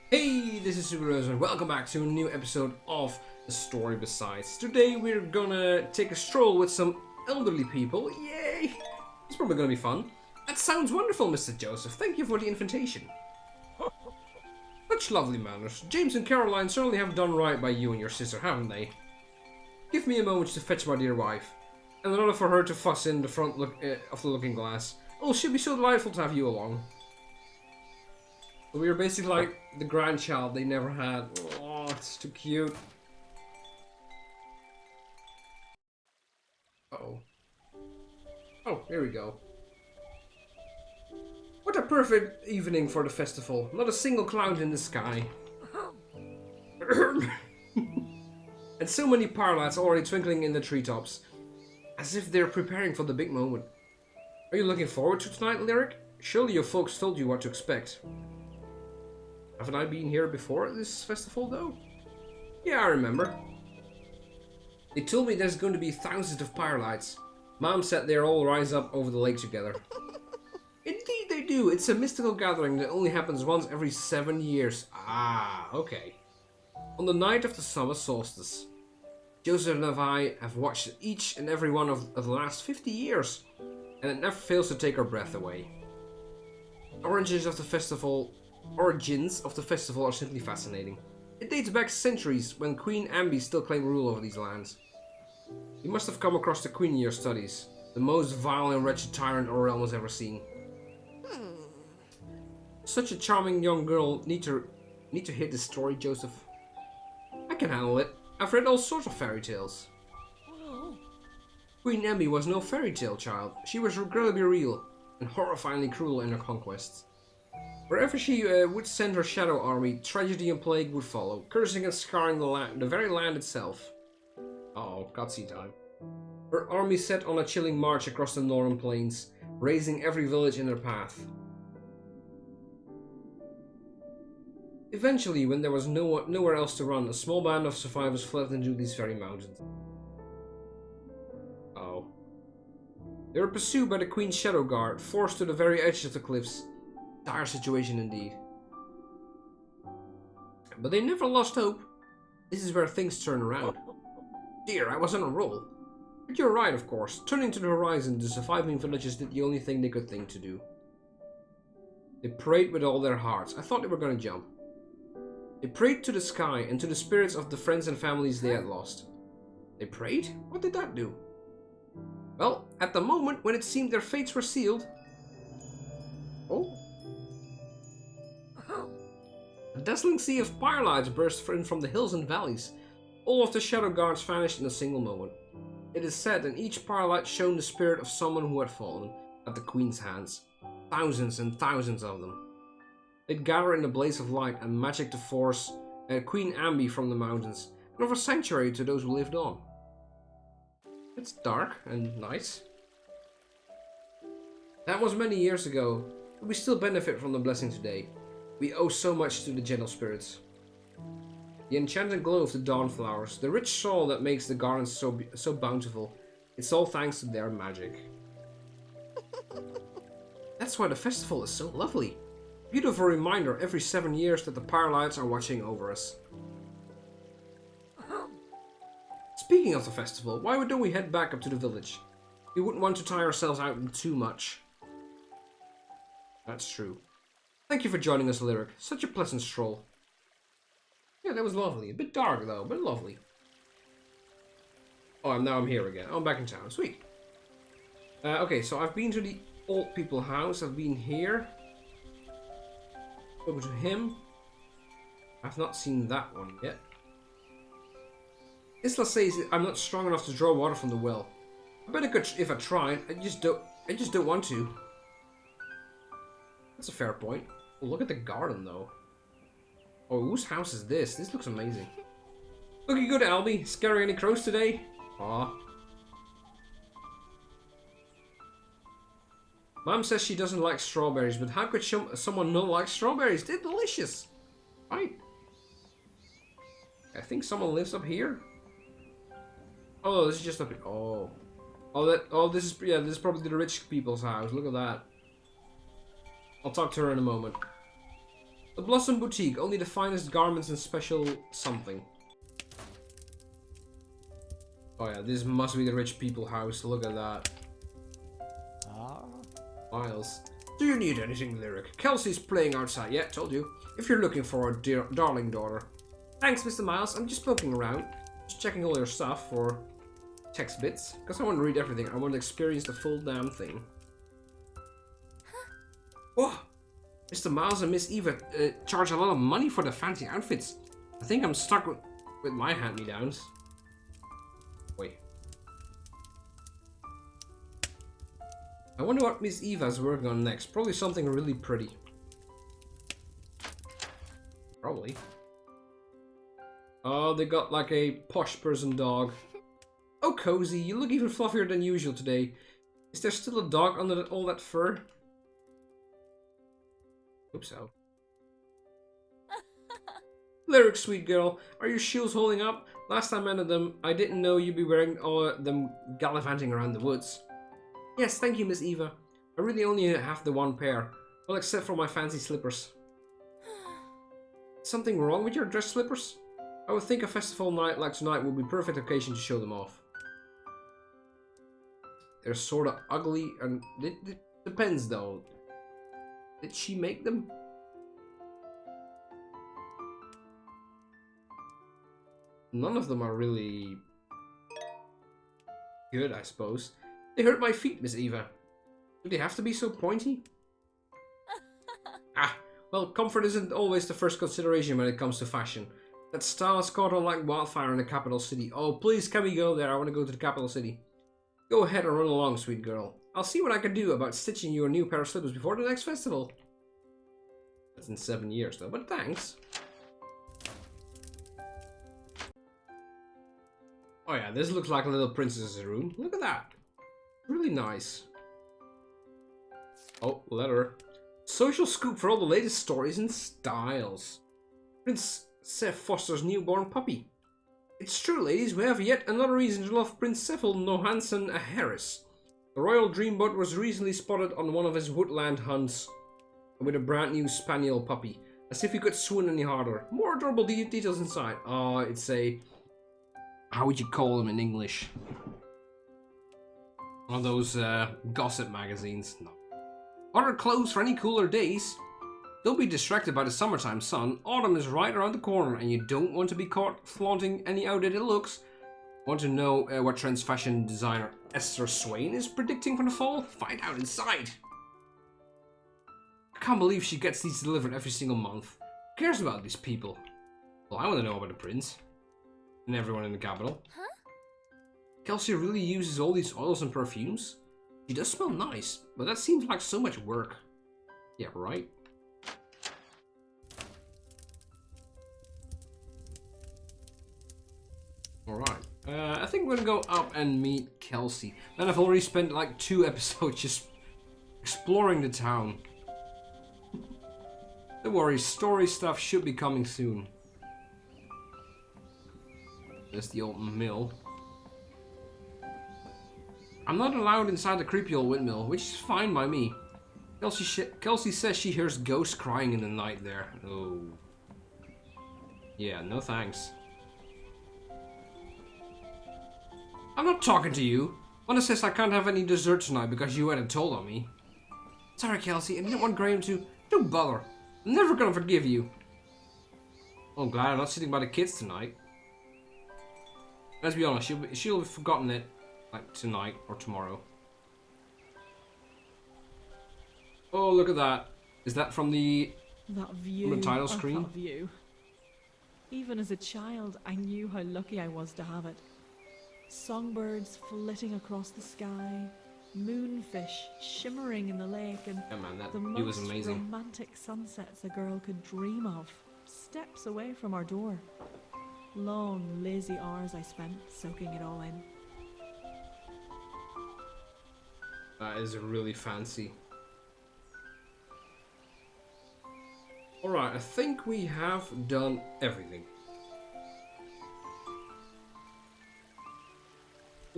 Hey, this is Superdreuzel and welcome back to a new episode of The Story Besides. Today we're gonna take a stroll with some elderly people. Yay! It's probably gonna be fun. That sounds wonderful, Mr. Joseph. Thank you for the invitation. Such lovely manners. James and Caroline certainly have done right by you and your sister, haven't they? Give me a moment to fetch my dear wife. And another for her to fuss in the front of the looking glass. Oh, it should be so delightful to have you along. We are basically like the grandchild they never had. Oh, it's too cute. Uh-oh. Oh, here we go. What a perfect evening for the festival. Not a single cloud in the sky. And so many Pyrelights already twinkling in the treetops. As if they're preparing for the big moment. Are you looking forward to tonight, Lyric? Surely your folks told you what to expect. Haven't I been here before at this festival, though? Yeah, I remember. They told me there's going to be thousands of Pyrelights. Mom said they'll all rise up over the lake together. Indeed they do. It's a mystical gathering that only happens once every 7 years. Ah, okay. On the night of the summer solstice. Joseph and I have watched each and every one of the last 50 years. And it never fails to take our breath away. Origins of the festival are simply fascinating. It dates back centuries when Queen Ambi still claimed rule over these lands. You must have come across the Queen in your studies, the most vile and wretched tyrant our realm has ever seen. Such a charming young girl need to hear this story, Joseph. I can handle it. I've read all sorts of fairy tales. Queen Ambi was no fairy tale child. She was incredibly real and horrifyingly cruel in her conquests. Wherever she would send her shadow army, tragedy and plague would follow, cursing and scarring the very land itself. Uh-oh, cutscene time. Her army set on a chilling march across the northern plains, razing every village in their path. Eventually, when there was nowhere else to run, a small band of survivors fled into these very mountains. Uh-oh. They were pursued by the Queen's Shadow Guard, forced to the very edge of the cliffs. Dire situation indeed. But they never lost hope. This is where things turn around. Dear, I was on a roll. But you're right, of course. Turning to the horizon, the surviving villagers did the only thing they could think to do. They prayed with all their hearts. I thought they were going to jump. They prayed to the sky and to the spirits of the friends and families they had lost. They prayed? What did that do? Well, at the moment when it seemed their fates were sealed... Oh? A dazzling sea of Pyrelights burst in from the hills and valleys. All of the shadow guards vanished in a single moment. It is said that each Pyrelight shone the spirit of someone who had fallen at the Queen's hands. Thousands and thousands of them. They'd gather in the blaze of light and magic to force Queen Ambi from the mountains, and offer sanctuary to those who lived on. It's dark and nice. That was many years ago, but we still benefit from the blessing today. We owe so much to the gentle spirits. The enchanted glow of the dawn flowers, the rich soil that makes the gardens so bountiful, it's all thanks to their magic. That's why the festival is so lovely. Beautiful reminder every 7 years that the Pyrelights are watching over us. Speaking of the festival, why don't we head back up to the village? We wouldn't want to tire ourselves out too much. That's true. Thank you for joining us, Lyric. Such a pleasant stroll. Yeah, that was lovely. A bit dark, though, but lovely. Oh, now I'm here again. Oh, I'm back in town. Sweet. Okay, so I've been to the old people house. I've been here. Over to him. I've not seen that one yet. Isla says I'm not strong enough to draw water from the well. I bet I could if I tried. I just don't want to. That's a fair point. Oh, look at the garden, though. Oh, whose house is this? This looks amazing. Looking good, Albie. Scaring any crows today? Aw. Mom says she doesn't like strawberries, but how could someone not like strawberries? They're delicious. Right. I think someone lives up here. Oh, this is just up here. Oh. This is probably the rich people's house. Look at that. I'll talk to her in a moment. The Blossom Boutique, only the finest garments and special something. Oh yeah, this must be the rich people house. Look at that. Miles. Do you need anything, Lyric? Kelsey's playing outside. Yeah, told you. If you're looking for a darling daughter. Thanks, Mr. Miles. I'm just poking around. Just checking all your stuff for text bits. Because I want to read everything. I want to experience the full damn thing. Oh! Mr. Miles and Miss Eva charge a lot of money for the fancy outfits. I think I'm stuck with my hand-me-downs. Wait. I wonder what Miss Eva's working on next. Probably something really pretty. Probably. Oh, they got like a posh person dog. Oh, Cozy, you look even fluffier than usual today. Is there still a dog under all that fur? Hope so. Lyric, sweet girl, are your shoes holding up? Last time I mended them, I didn't know you'd be wearing all them gallivanting around the woods. Yes, thank you, Miss Eva. I really only have the one pair. Well, except for my fancy slippers. Something wrong with your dress slippers? I would think a festival night like tonight would be a perfect occasion to show them off. They're sorta ugly and... It depends though. Did she make them? None of them are really good, I suppose. They hurt my feet, Miss Eva. Do they have to be so pointy? Well, comfort isn't always the first consideration when it comes to fashion. That style has caught on like wildfire in the capital city. Oh, please, can we go there? I want to go to the capital city. Go ahead and run along, sweet girl. I'll see what I can do about stitching you a new pair of slippers before the next festival. That's in 7 years, though, but thanks. Oh yeah, this looks like a little princess's room. Look at that. Really nice. Oh, letter. Social scoop for all the latest stories and styles. Prince Seth Foster's newborn puppy. It's true, ladies, we have yet another reason to love Prince Sethel Nohansen Harris. The royal dreamboat was recently spotted on one of his woodland hunts with a brand new spaniel puppy. As if he could swoon any harder. More adorable details inside. Oh, it's a... How would you call them in English? One of those gossip magazines. No. Order clothes for any cooler days. Don't be distracted by the summertime sun. Autumn is right around the corner and you don't want to be caught flaunting any outdated looks. Want to know what trends fashion designer Esther Swain is predicting for the fall? Find out inside. I can't believe she gets these delivered every single month. Who cares about these people? Well, I want to know about the prince. And everyone in the capital. Huh? Kelsey really uses all these oils and perfumes? She does smell nice, but that seems like so much work. Yeah, right? Alright. I think we're gonna go up and meet Kelsey. And I've already spent like 2 episodes just exploring the town. Don't worry, story stuff should be coming soon. There's the old mill. I'm not allowed inside the creepy old windmill, which is fine by me. Kelsey says she hears ghosts crying in the night there. Oh. Yeah, no thanks. I'm not talking to you. Mona says I can't have any dessert tonight because you hadn't told on me. Sorry, Kelsey, I didn't want Graham to... Don't bother. I'm never gonna forgive you. Well, I'm glad I'm not sitting by the kids tonight. Let's be honest, she'll have forgotten it. Like tonight or tomorrow. Oh, look at that. Is that from the title screen? That view. Even as a child, I knew how lucky I was to have it. Songbirds flitting across the sky, moonfish shimmering in the lake, and yeah, man, that the view was most amazing. Romantic sunsets a girl could dream of, steps away from our door. Long, lazy hours I spent soaking it all in. That is really fancy. Alright, I think we have done everything.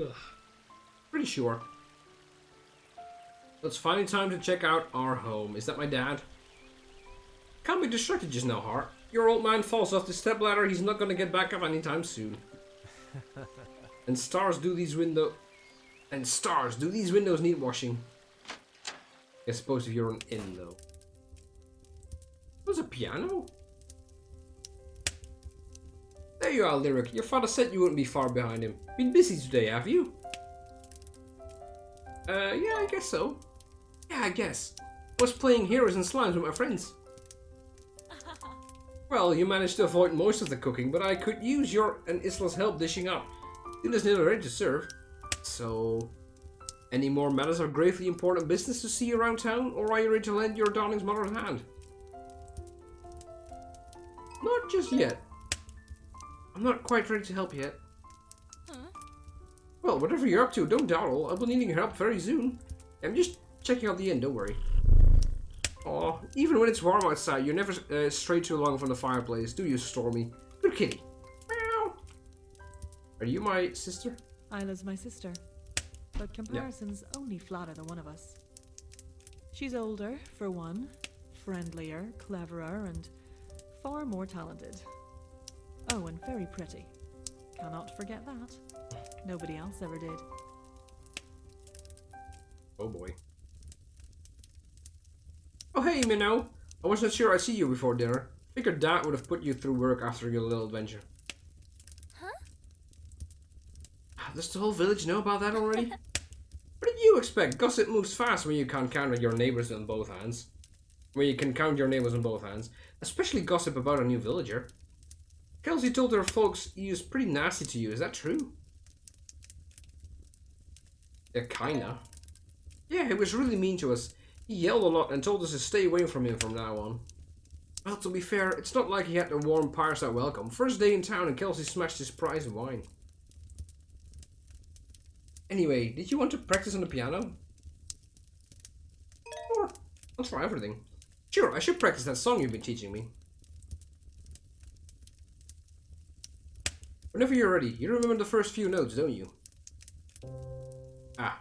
Ugh. Pretty sure. It's finally time to check out our home. Is that my dad? Can't be distracted just now, Hart. Your old man falls off the stepladder, he's not gonna get back up anytime soon. And stars, do these windows need washing? I suppose if you're an inn, though. There's a piano? There you are, Lyric. Your father said you wouldn't be far behind him. Been busy today, have you? Yeah, I guess so. Yeah, I guess. I was playing Heroes and Slimes with my friends. Well, you managed to avoid most of the cooking, but I could use your and Isla's help dishing up. Dinner's nearly ready to serve. So, any more matters of gravely important business to see around town, or are you ready to lend your darling's mother a hand? Not just yet. I'm not quite ready to help yet. Well, whatever you're up to, don't dawdle. I'll be needing your help very soon. I'm just checking out the inn, don't worry. Aw, even when it's warm outside, you never stray too long from the fireplace, do you, Stormy? Good kitty. Meow. Are you my sister? Isla's my sister, but comparisons only flatter the one of us. She's older, for one, friendlier, cleverer, and far more talented. Oh, and very pretty. Cannot forget that. Nobody else ever did. Oh boy. Oh hey, Minnow. I wasn't sure I'd see you before dinner. Figured Dad would have put you through work after your little adventure. Huh? Does the whole village know about that already? What did you expect? Gossip moves fast when you can't count your neighbors on both hands. When you can count your neighbors on both hands. Especially gossip about a new villager. Kelsey told her folks he was pretty nasty to you. Is that true? Yeah, kinda. Yeah, he was really mean to us. He yelled a lot and told us to stay away from him from now on. Well, to be fair, it's not like he had a warm fireside welcome. First day in town and Kelsey smashed his prize of wine. Anyway, did you want to practice on the piano? Sure, I'll try everything. Sure, I should practice that song you've been teaching me. Whenever you're ready, you remember the first few notes, don't you? Ah.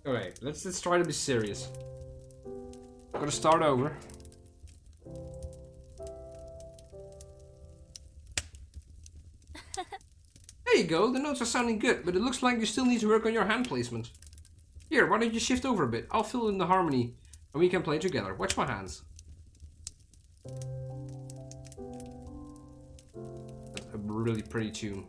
Alright, let's try to be serious. Gotta start over. There you go, the notes are sounding good, but it looks like you still need to work on your hand placement. Here, why don't you shift over a bit? I'll fill in the harmony and we can play together. Watch my hands. That's a really pretty tune.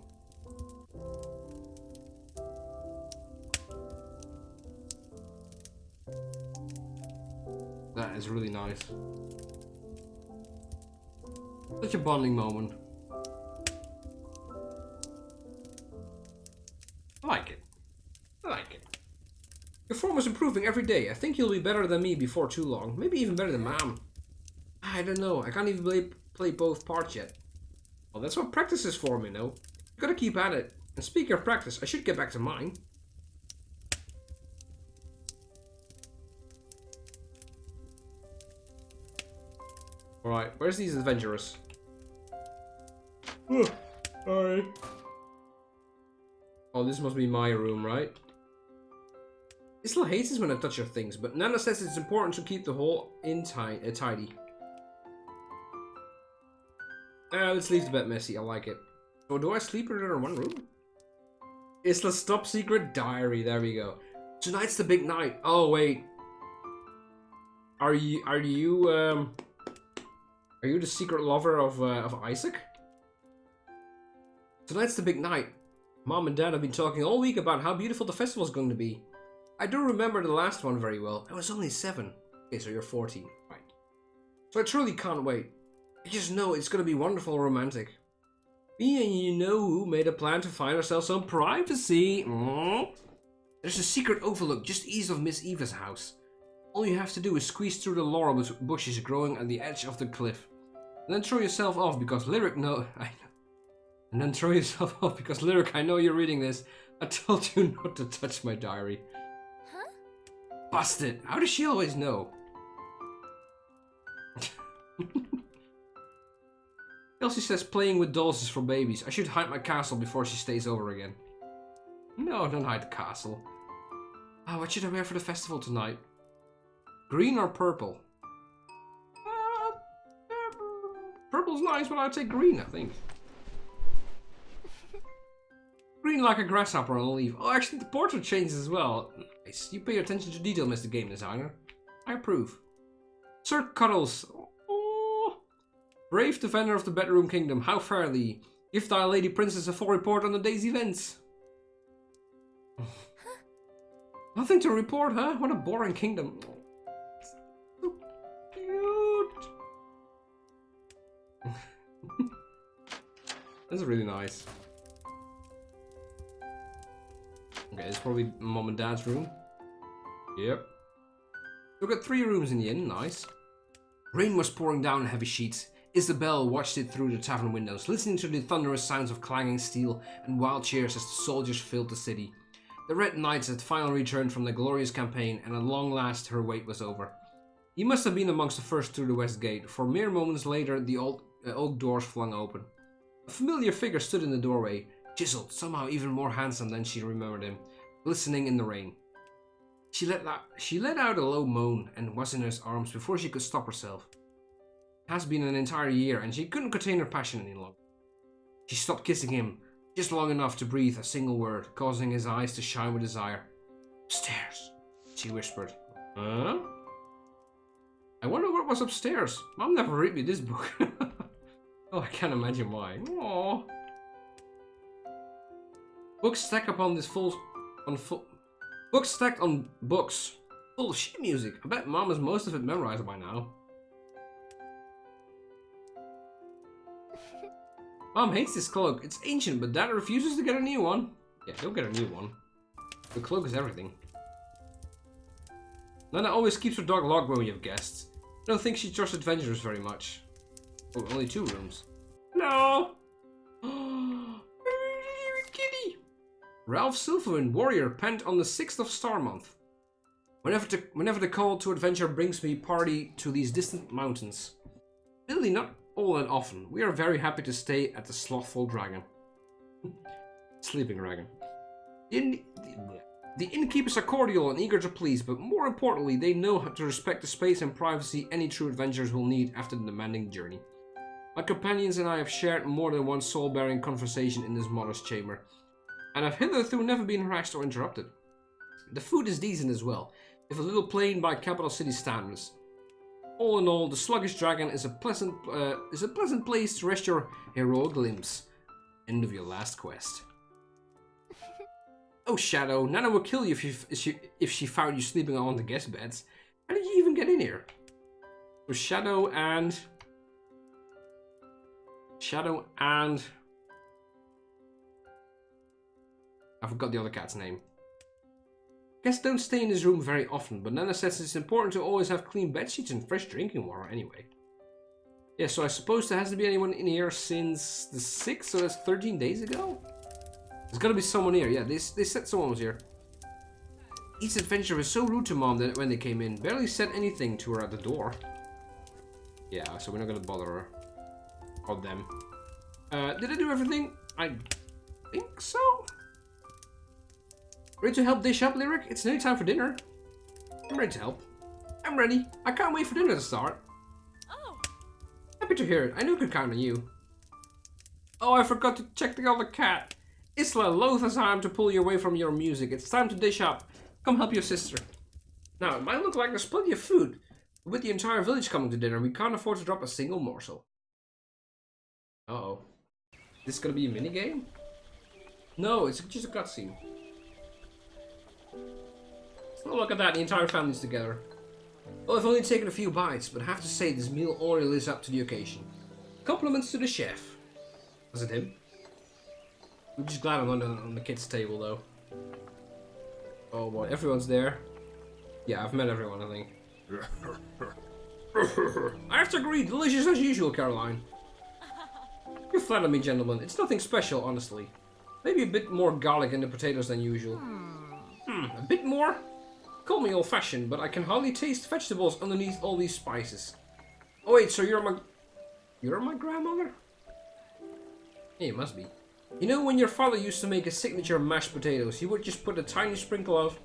That is really nice. Such a bonding moment. I like it. I like it. Your form is improving every day. I think you'll be better than me before too long. Maybe even better than Mom. I don't know. I can't even play both parts yet. Well, that's what practice is for, you know. You gotta keep at it. And speaking of practice, I should get back to mine. Alright, where's these adventurers? Alright. Oh, this must be my room, right? Isla hates it when I touch her things, but Nana says it's important to keep the whole inn tidy. Let's leave the bed messy, I like it. So do I sleep with her in one room? Isla's top secret diary, there we go. Tonight's the big night. Oh wait. Are you the secret lover of Isaac? Tonight's the big night. Mom and Dad have been talking all week about how beautiful the festival's going to be. I do remember the last one very well. I was only 7. Okay, so you're 14. Right. So I truly can't wait. I just know it's going to be wonderful and romantic. Me and you know who made a plan to find ourselves some privacy. There's a secret overlook just east of Miss Eva's house. All you have to do is squeeze through the laurel bushes growing at the edge of the cliff. And then throw yourself off because Lyric I know you're reading this. I told you not to touch my diary. Huh? Busted. How does she always know? Kelsey says playing with dolls is for babies. I should hide my castle before she stays over again. No, don't hide the castle. Ah, what should I wear for the festival tonight? Green or purple? Purple's nice, but I'd take green, I think. Green like a grasshopper on a leaf. Oh, actually, the portrait changes as well. Nice. You pay attention to detail, Mr. Game Designer. I approve. Sir Cuddles. Oh. Brave defender of the Bedroom Kingdom, how fare thee? Give thy lady princess a full report on the day's events. Nothing to report, huh? What a boring kingdom. So cute. That's really nice. Okay, this is probably mom and dad's room. Yep. We've got 3 rooms in the inn, nice. Rain was pouring down in heavy sheets. Isabel watched it through the tavern windows, listening to the thunderous sounds of clanging steel and wild cheers as the soldiers filled the city. The Red Knights had finally returned from the glorious campaign, and at long last her wait was over. He must have been amongst the first through the west gate, for mere moments later the oak doors flung open. A familiar figure stood in the doorway, chiseled, somehow even more handsome than she remembered him, glistening in the rain. She let out a low moan and was in his arms before she could stop herself. It has been an entire year, and she couldn't contain her passion any longer. She stopped kissing him, just long enough to breathe a single word, causing his eyes to shine with desire. Upstairs, she whispered. Huh? I wonder what was upstairs. Mom never read me this book. Oh, I can't imagine why. Aww. Books stacked upon this books stacked on books, full of sheet music. I bet Mom has most of it memorized by now. Mom hates this cloak. It's ancient, but Dad refuses to get a new one. Yeah, he'll get a new one. The cloak is everything. Nana always keeps her dog locked when we have guests. I don't think she trusts adventurers very much. Oh, only 2 rooms. No! Kitty! Ralph Silverwind, warrior, penned on the 6th of Star Month. Whenever the call to adventure brings me party to these distant mountains. Really not all that often. We are very happy to stay at the Slothful Dragon. Sleeping Dragon. The innkeepers are cordial and eager to please, but more importantly, they know how to respect the space and privacy any true adventurers will need after the demanding journey. My companions and I have shared more than one soul-bearing conversation in this modest chamber, and have hitherto never been harassed or interrupted. The food is decent as well, if a little plain by capital city standards. All in all, the Sluggish Dragon is a pleasant place to rest your heroic limbs. End of your last quest. Oh, Shadow, Nana will kill you if she found you sleeping on the guest beds. How did you even get in here? So Shadow and... I forgot the other cat's name. Guests don't stay in this room very often, but Nana says it's important to always have clean bedsheets and fresh drinking water anyway. Yeah, so I suppose there hasn't been anyone in here since the 6th, so that's 13 days ago? There's gotta be someone here. Yeah, they said someone was here. Each adventurer was so rude to Mom that when they came in, barely said anything to her at the door. Yeah, so we're not gonna bother her. Or them. Did I do everything? I think so. Ready to help dish up, Lyric? It's nearly time for dinner. I'm ready to help. I'm ready. I can't wait for dinner to start. Oh. Happy to hear it. I knew I could count on you. Oh, I forgot to check the other cat. Isla, loath as I am to pull you away from your music. It's time to dish up. Come help your sister. Now, it might look like there's plenty of food. But with the entire village coming to dinner, we can't afford to drop a single morsel. Uh-oh. Is this gonna be a minigame? No, it's just a cutscene. Oh, look at that, the entire family's together. Well, I've only taken a few bites, but I have to say this meal already lives up to the occasion. Compliments to the chef. Was it him? I'm just glad I'm not on the kids' table, though. Oh boy, everyone's there. Yeah, I've met everyone, I think. I have to agree, delicious as usual, Caroline. You flatter me, gentlemen. It's nothing special, honestly. Maybe a bit more garlic in the potatoes than usual. A bit more? Call me old-fashioned, but I can hardly taste vegetables underneath all these spices. Oh wait, so you're my grandmother? Yeah, you must be. You know when your father used to make his signature mashed potatoes, he would just put a tiny sprinkle of...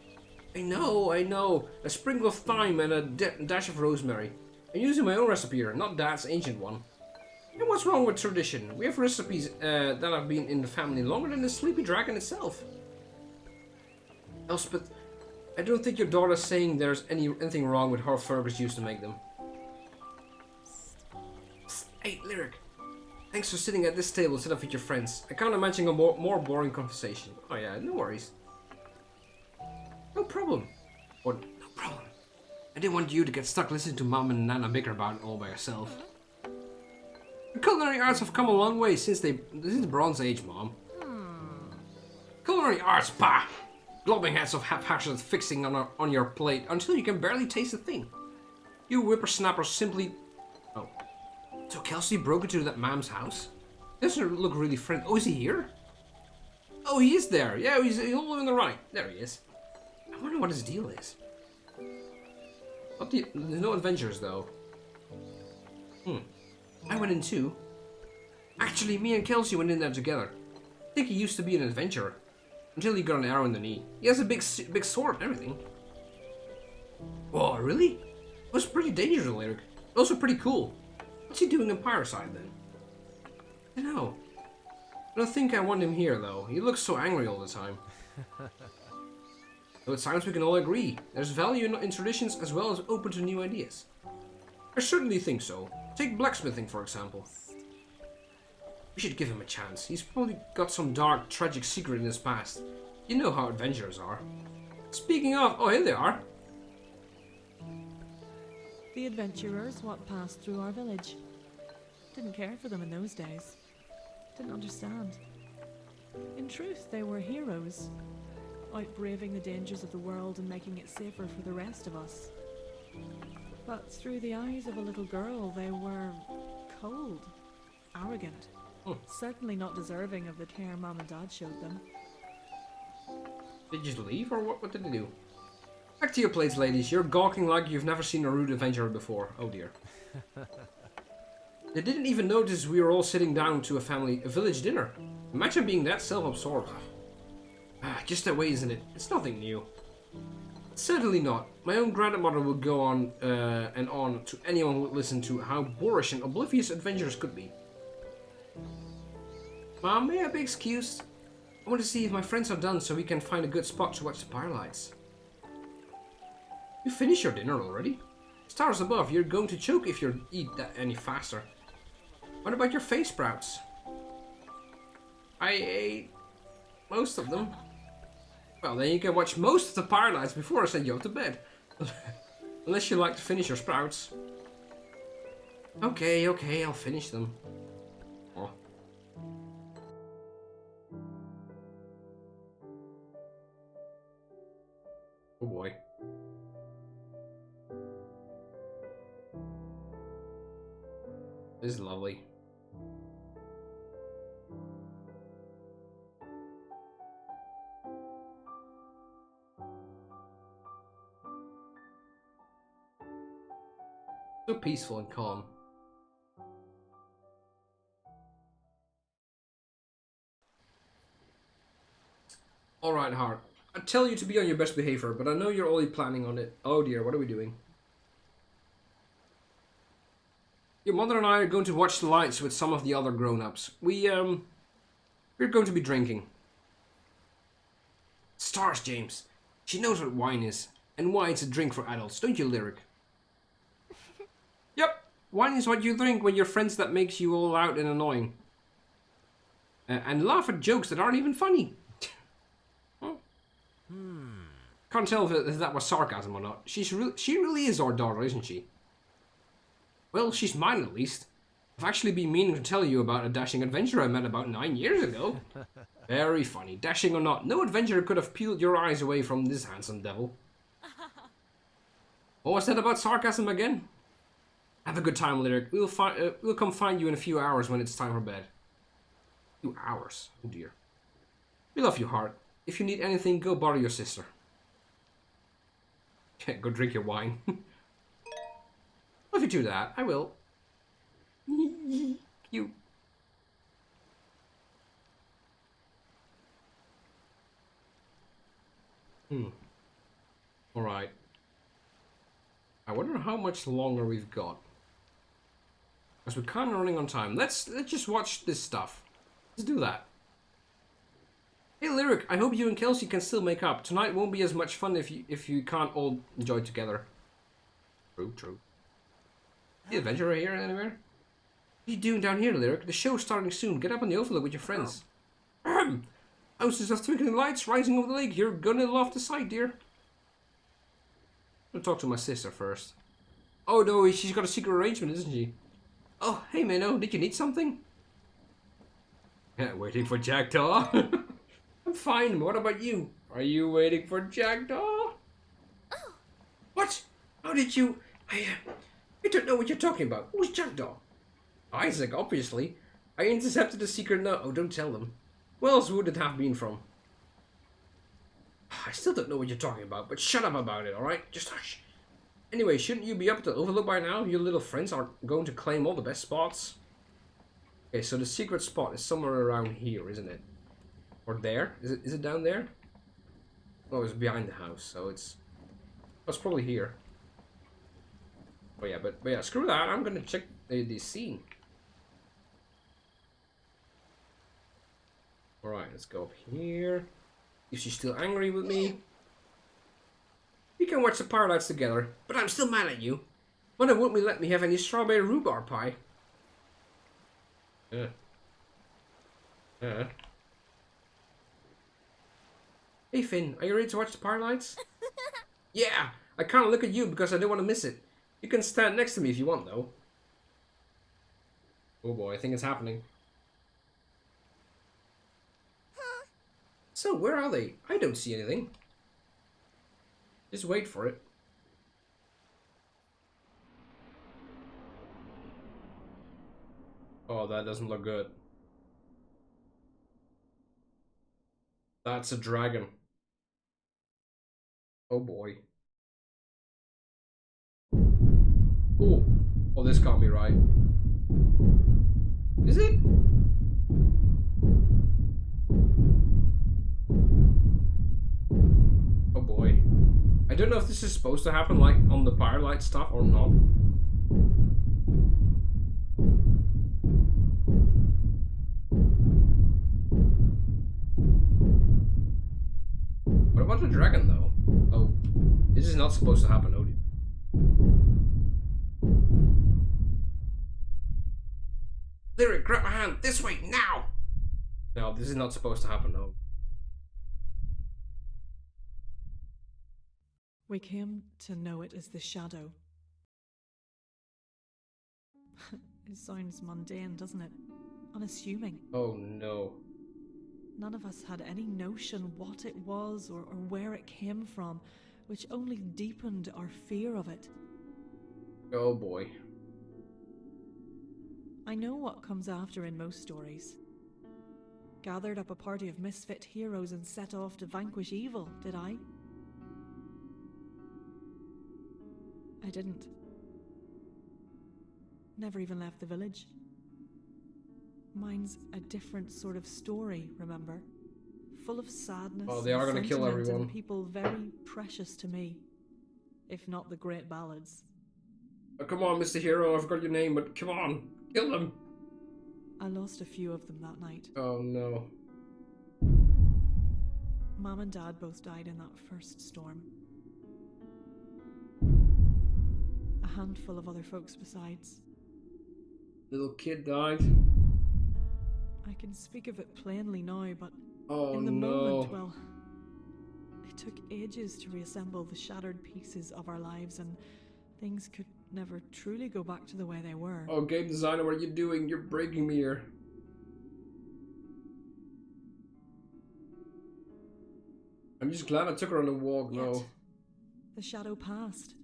I know, I know. A sprinkle of thyme and a dash of rosemary. I'm using my own recipe here, not Dad's ancient one. And what's wrong with tradition? We have recipes that have been in the family longer than the sleepy dragon itself. Elspeth, I don't think your daughter's saying there's anything wrong with how Fergus used to make them. Psst, hey, Lyric. Thanks for sitting at this table instead of with your friends. I can't imagine a more boring conversation. Oh yeah, no worries. No problem. Or, no problem. I didn't want you to get stuck listening to Mom and Nana bicker about it all by yourself. The culinary arts have come a long way since the Bronze Age, Mom. Culinary arts, bah! Globbing heads of haphazard fixing on your plate until you can barely taste a thing. You whippersnappers simply... Oh. So Kelsey broke into that Mom's house? Doesn't look really friendly. Oh, is he here? Oh, he is there. Yeah, he's all on the right. There he is. I wonder what his deal is. There's no adventures, though. I went in too. Actually, me and Kelsey went in there together. I think he used to be an adventurer. Until he got an arrow in the knee. He has a big sword and everything. Whoa, really? It was pretty dangerous, Lyric. Also pretty cool. What's he doing in Pyrelight then? I don't know. I don't think I want him here, though. He looks so angry all the time. Though it sounds we can all agree. There's value in traditions as well as open to new ideas. I certainly think so. Take blacksmithing, for example. We should give him a chance. He's probably got some dark, tragic secret in his past. You know how adventurers are. Speaking of... Oh, here they are. The adventurers what passed through our village. Didn't care for them in those days. Didn't understand. In truth, they were heroes. Out braving the dangers of the world and making it safer for the rest of us. But through the eyes of a little girl, they were cold, arrogant. Certainly not deserving of the care Mom and Dad showed them. Did you leave, or what did they do? Back to your plates, ladies. You're gawking like you've never seen a rude adventurer before. Oh dear. They didn't even notice we were all sitting down to a village dinner. Imagine being that self-absorbed. Just that way, isn't it? It's nothing new. Certainly not. My own grandmother would go on and on to anyone who would listen to how boorish and oblivious adventurers could be. Mom, may I be excused? I want to see if my friends are done so we can find a good spot to watch the Pyrelights. You finished your dinner already? Stars above, you're going to choke if you eat that any faster. What about your face sprouts? I ate most of them. Well, then you can watch most of the Pyrelights before I send you off to bed. Unless you like to finish your sprouts. Okay, I'll finish them. Oh. Oh boy. This is lovely. So peaceful and calm. Alright, Hart. I tell you to be on your best behavior, but I know you're only planning on it. Oh dear, what are we doing? Your mother and I are going to watch the lights with some of the other grown-ups. We're going to be drinking. Stars, James. She knows what wine is, and why it's a drink for adults, don't you, Lyric? Yep, wine is what you drink when your friends that makes you all out and annoying. And laugh at jokes that aren't even funny. Can't tell if that was sarcasm or not. She really is our daughter, isn't she? Well, she's mine at least. I've actually been meaning to tell you about a dashing adventurer I met about 9 years ago. Very funny. Dashing or not, no adventurer could have peeled your eyes away from this handsome devil. What was that about sarcasm again? Have a good time, Lyric. We'll come find you in a few hours when it's time for bed. 2 hours? Oh dear. We love you, Hart. If you need anything, go bother your sister. Go drink your wine. Well, if you do that, I will. Cute. Alright. I wonder how much longer we've got. Because we're kind of running on time. Let's just watch this stuff. Let's do that. Hey Lyric, I hope you and Kelsey can still make up. Tonight won't be as much fun if you can't all enjoy together. True, true. The adventurer here anywhere? What are you doing down here, Lyric? The show's starting soon. Get up on the overlook with your friends. Houses of twinkling lights rising over the lake. You're gonna love the sight, dear. I'll talk to my sister first. Oh no, she's got a secret arrangement, isn't she? Oh, hey Minnow, did you need something? Yeah, waiting for Jackdaw. I'm fine, what about you? Are you waiting for Jackdaw? Oh. What? How did you... I don't know what you're talking about. Who's Jackdaw? Isaac, obviously. I intercepted a secret note. Oh, don't tell them. Where else would it have been from? I still don't know what you're talking about, but shut up about it, alright? Just hush. Anyway, shouldn't you be up at the overlook by now? Your little friends are going to claim all the best spots. Okay, so the secret spot is somewhere around here, isn't it? Or there? Is it down there? Oh, it's behind the house, so it's probably here. Oh yeah, but yeah, screw that. I'm gonna check the scene. Alright, let's go up here. If she's still angry with me. We can watch the Pyrelights together, but I'm still mad at you. Mother wouldn't let me have any strawberry rhubarb pie. Hey Finn, are you ready to watch the Pyrelights? Yeah, I can't look at you because I don't want to miss it. You can stand next to me if you want, though. Oh boy, I think it's happening. So, where are they? I don't see anything. Just wait for it. Oh, that doesn't look good. That's a dragon. Oh boy. Oh. Oh, this can't be right. Is it? Oh boy. I don't know if this is supposed to happen like on the Pyrelight stuff or not. What about the dragon though? Oh, this is not supposed to happen, Odie. Lyric, grab my hand, this way, now! No, this is not supposed to happen, no. We came to know it as the shadow. It sounds mundane, doesn't it? Unassuming. Oh no. None of us had any notion what it was or where it came from, which only deepened our fear of it. Oh boy. I know what comes after in most stories. Gathered up a party of misfit heroes and set off to vanquish evil, did I? I didn't. Never even left the village. Mine's a different sort of story, remember? Full of sadness. Oh, they are gonna kill everyone. And people very precious to me, if not the great ballads. Oh, come on, Mr. Hero, I forgot your name, but come on, kill them. I lost a few of them that night. Oh no. Mom and Dad both died in that first storm. A handful of other folks besides. Little kid died. I can speak of it plainly now, but oh, in the no. moment, well, it took ages to reassemble the shattered pieces of our lives, and things could never truly go back to the way they were. Oh, game designer, what are you doing? You're breaking me here. I'm just glad I took her on a walk, Yet, no. the shadow passed,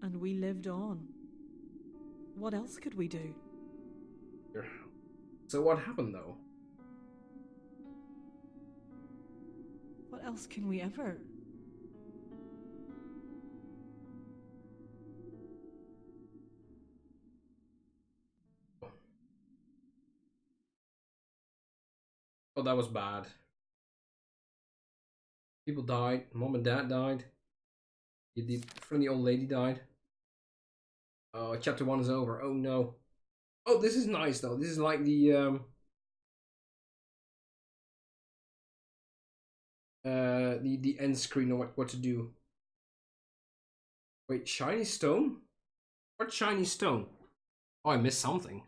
and we lived on. What else could we do? So what happened, though? What else can we ever? Oh, that was bad. People died. Mom and Dad died. The friendly old lady died. Oh, chapter 1 is over. Oh no. Oh, this is nice though. This is like the end screen on what to do. Wait, shiny stone? What shiny stone? Oh, I missed something.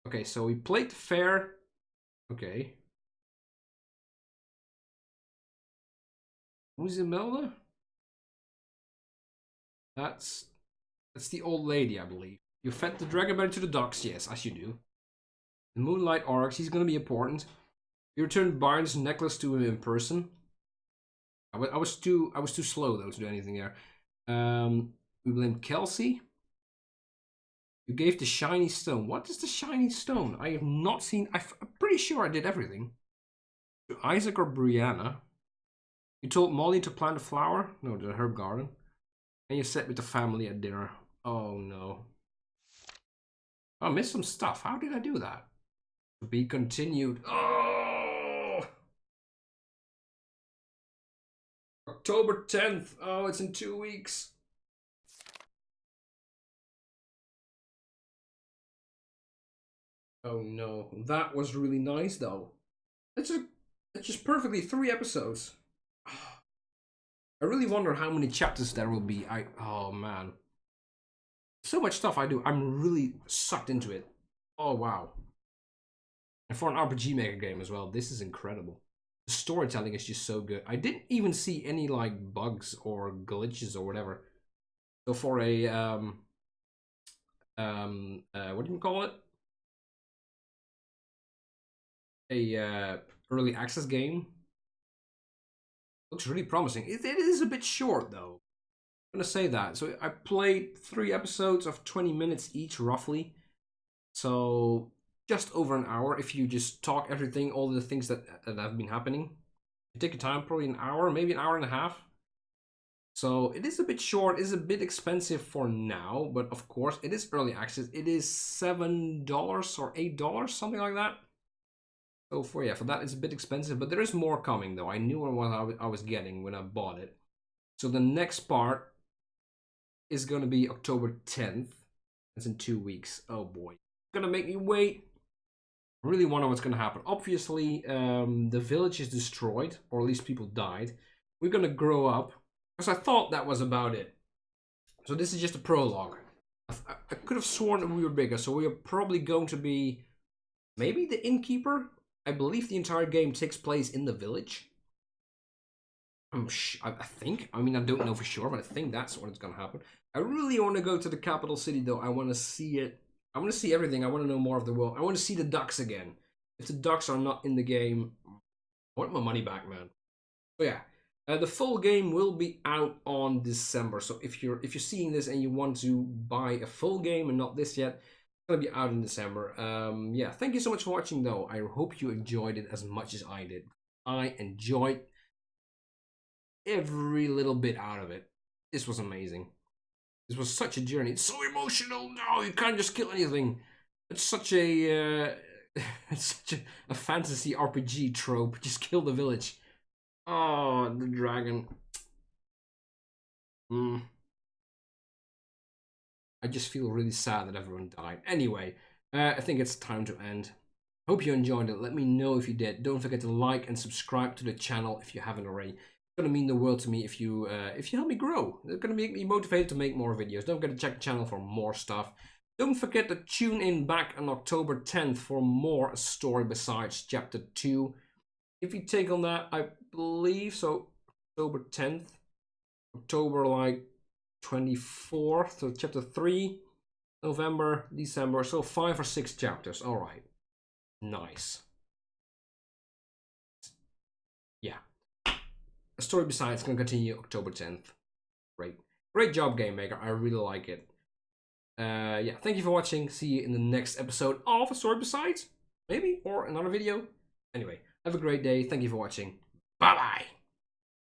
Okay, so we played the fair. Okay. Who's Imelda? That's the old lady, I believe. You fed the dragon belly to the ducks, yes, as you do. The Moonlight Oryx, he's gonna be important. You returned Byron's necklace to him in person. I was too slow though to do anything there. We blamed Kelsey. You gave the shiny stone. What is the shiny stone? I have not seen. I'm pretty sure I did everything. To Isaac or Brianna. You told Molly to plant a flower. No, the herb garden. And you sat with the family at dinner. Oh no. I missed some stuff. How did I do that? To be continued. Oh! October 10th. Oh, it's in 2 weeks. Oh no. That was really nice though. It's just perfectly 3 episodes. I really wonder how many chapters there will be. Oh man. So much stuff I do. I'm really sucked into it. Oh wow. And for an RPG Maker game as well, this is incredible. The storytelling is just so good. I didn't even see any like bugs or glitches or whatever. So for a what do you call it? A early access game. Looks really promising. It is a bit short though. I'm gonna say that. So I played 3 episodes of 20 minutes each roughly. So just over an hour if you just talk everything, all the things that have been happening. You take your time, probably an hour, maybe an hour and a half. So it is a bit short, it's a bit expensive for now, but of course it is early access. It is $7 or $8, something like that. So for that it's a bit expensive, but there is more coming though. I knew what I was getting when I bought it. So the next part is going to be October 10th. It's in 2 weeks. Oh boy. It's going to make me wait. I really wonder what's going to happen. Obviously, the village is destroyed, or at least people died. We're going to grow up, because I thought that was about it. So this is just a prologue. I could have sworn that we were bigger, so we are probably going to be maybe the innkeeper. I believe the entire game takes place in the village. I think. I mean, I don't know for sure, but I think that's what's going to happen. I really want to go to the capital city, though. I want to see it. I want to see everything. I want to know more of the world. I want to see the ducks again. If the ducks are not in the game, I want my money back, man. So yeah, the full game will be out on December. So if you're seeing this and you want to buy a full game and not this yet, it's gonna be out in December. Yeah, thank you so much for watching, though. I hope you enjoyed it as much as I did. I enjoyed every little bit out of it. This was amazing. This was such a journey. It's so emotional. No, you can't just kill anything. It's such a it's such a fantasy RPG trope. Just kill the village. Oh, the dragon. I just feel really sad that everyone died. Anyway, I think it's time to end. Hope you enjoyed it. Let me know if you did. Don't forget to like and subscribe to the channel if you haven't already. It's gonna mean the world to me if you help me grow. It's gonna make me motivated to make more videos. Don't forget to check the channel for more stuff. Don't forget to tune in back on October 10th for more story besides chapter 2. If you take on that, I believe so. October 10th, October like 24th, so chapter 3, November, December, so 5 or 6 chapters. All right, nice. Yeah. The story besides going to continue October 10th. Great job, Game Maker. I really like it. Yeah, thank you for watching. See you in the next episode of A Story Besides, maybe, or another video. Anyway, have a great day. Thank you for watching. Bye-bye.